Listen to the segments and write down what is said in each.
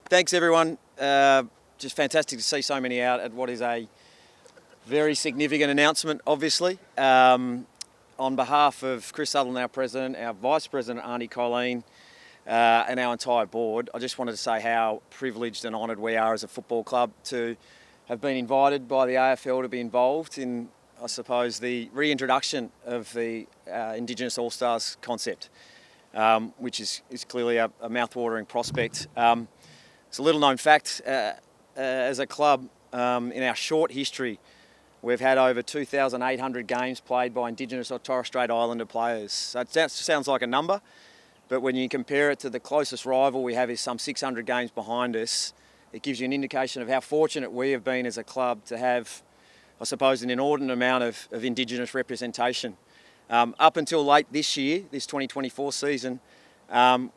Thanks everyone. Just fantastic to see so many out at what is a very significant announcement, obviously. On behalf of Chris Sutherland, our President, our Vice President, Auntie Colleen, and our entire board, I just wanted to say how privileged and honoured we are as a football club to have been invited by the AFL to be involved in, I suppose, the reintroduction of the Indigenous All Stars concept, which is clearly a mouth-watering prospect. It's a little-known fact, as a club, in our short history, we've had over 2,800 games played by Indigenous or Torres Strait Islander players. So it sounds like a number, but when you compare it to the closest rival we have is some 600 games behind us, it gives you an indication of how fortunate we have been as a club to have, I suppose, an inordinate amount of Indigenous representation. Up until late this year, this 2024 season,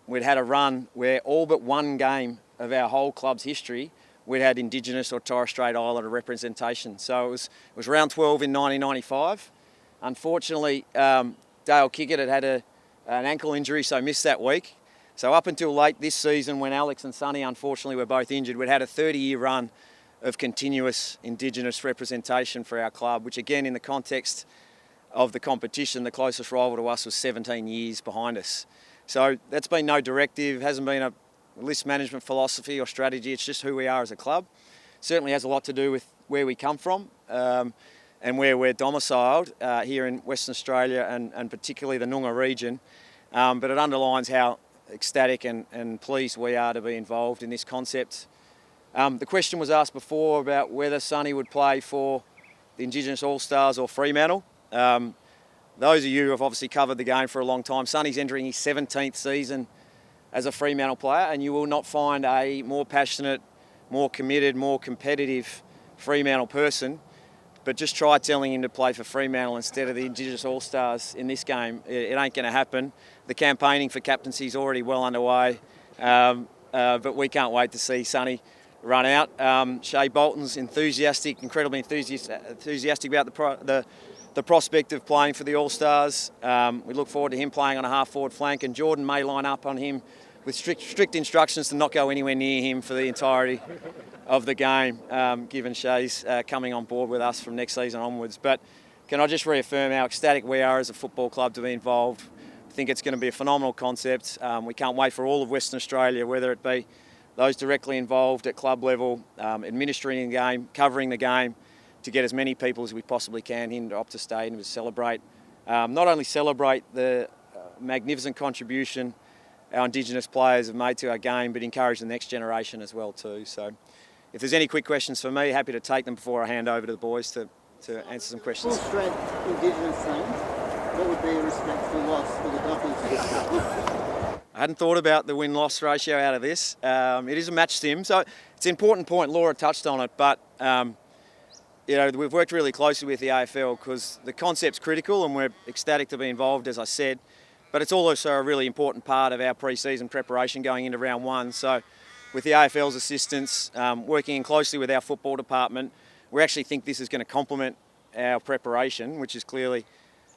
we'd had a run where all but one game of our whole club's history we'd had Indigenous or Torres Strait Islander representation. So it was round 12 in 1995. Unfortunately, Dale Kickett had an ankle injury, so missed that week. So up until late this season, when Alex and Sonny unfortunately were both injured, we'd had a 30-year run of continuous Indigenous representation for our club, which again, in the context of the competition, the closest rival to us was 17 years behind us. So that's been no directive, hasn't been a list management philosophy or strategy, it's just who we are as a club. Certainly has a lot to do with where we come from and where we're domiciled here in Western Australia and particularly the Noongar region. But it underlines how ecstatic and pleased we are to be involved in this concept. The question was asked before about whether Sonny would play for the Indigenous All Stars or Fremantle. Those of you who have obviously covered the game for a long time, Sonny's entering his 17th season as a Fremantle player, and you will not find a more passionate, more committed, more competitive Fremantle person. But just try telling him to play for Fremantle instead of the Indigenous All Stars in this game. It ain't going to happen. The campaigning for captaincy is already well underway, but we can't wait to see Sonny run out. Shea Bolton's incredibly enthusiastic about the prospect of playing for the All Stars. We look forward to him playing on a half-forward flank, and Jordan may line up on him with strict instructions to not go anywhere near him for the entirety of the game, given Shay's coming on board with us from next season onwards. But can I just reaffirm how ecstatic we are as a football club to be involved. I think it's going to be a phenomenal concept. We can't wait for all of Western Australia, whether it be those directly involved at club level, administering the game, covering the game, to get as many people as we possibly can into Optus Stadium to celebrate, not only celebrate the magnificent contribution our Indigenous players have made to our game, but encourage the next generation as well too. So if there's any quick questions for me, happy to take them before I hand over to the boys to answer some questions. Full strength Indigenous teams, what would be a respectful loss for the Dockers? I hadn't thought about the win-loss ratio out of this. It is a match sim, so it's an important point. Laura touched on it, but we've worked really closely with the AFL because the concept's critical and we're ecstatic to be involved, as I said, but it's also a really important part of our pre-season preparation going into round one. So with the AFL's assistance, working in closely with our football department, we actually think this is going to complement our preparation, which is clearly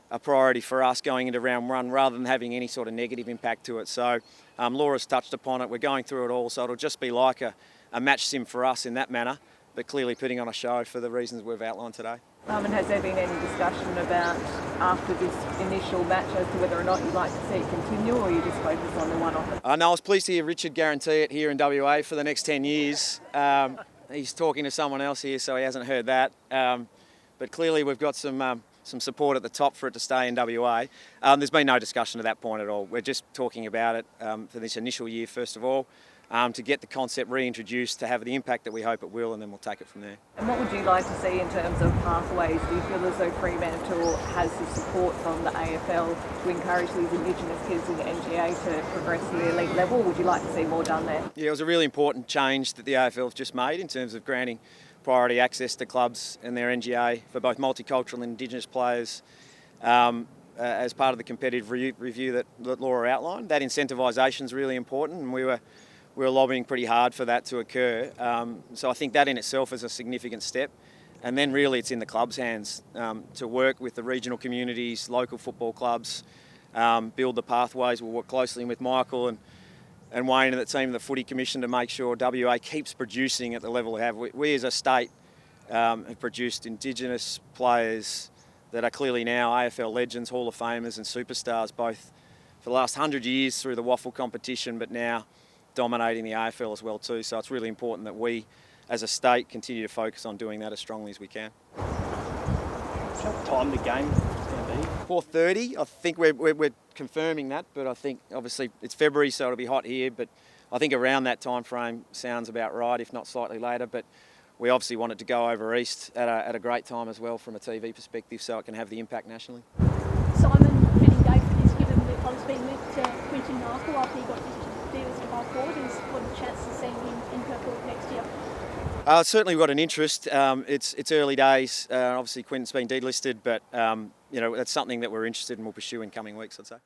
a priority for us going into round one rather than having any sort of negative impact to it. So Laura's touched upon it, we're going through it all, so it'll just be like a match sim for us in that manner, but clearly putting on a show for the reasons we've outlined today. And has there been any discussion about, after this initial match, as to whether or not you'd like to see it continue, or you just focus on the one-off? No, I was pleased to hear Richard guarantee it here in WA for the next 10 years. He's talking to someone else here, so he hasn't heard that. But clearly we've got some support at the top for it to stay in WA. There's been no discussion to that point at all. We're just talking about it for this initial year, first of all, to get the concept reintroduced, to have the impact that we hope it will, and then we'll take it from there. And what would you like to see in terms of pathways? Do you feel as though Fremantle has the support from the AFL to encourage these Indigenous kids in the NGA to progress to the elite level? Would you like to see more done there? Yeah, it was a really important change that the AFL have just made in terms of granting priority access to clubs and their NGA for both multicultural and Indigenous players as part of the competitive review that Laura outlined. That incentivisation is really important, and we were lobbying pretty hard for that to occur. So I think that in itself is a significant step. And then really it's in the club's hands to work with the regional communities, local football clubs, build the pathways. We'll work closely with Michael and Wayne and the team of the Footy Commission to make sure WA keeps producing at the level we have. We as a state have produced Indigenous players that are clearly now AFL legends, Hall of Famers and superstars, both for the last 100 years through the waffle competition, but now dominating the AFL as well too. So it's really important that we as a state continue to focus on doing that as strongly as we can. What time the game is going to be? 4:30. I think we're confirming that, but I think obviously it's February, so it'll be hot here. But I think around that time frame sounds about right, if not slightly later. But we obviously want it to go over east at a great time as well from a TV perspective, so it can have the impact nationally. Simon, fitting day for this, given that I was being linked to Quinton Narkle after he got deals to buy forward. Is what a chance to see him in purple next year? Certainly we've got an interest. It's early days. Obviously Quinton's been delisted, but that's something that we're interested in and we'll pursue in coming weeks, I'd say.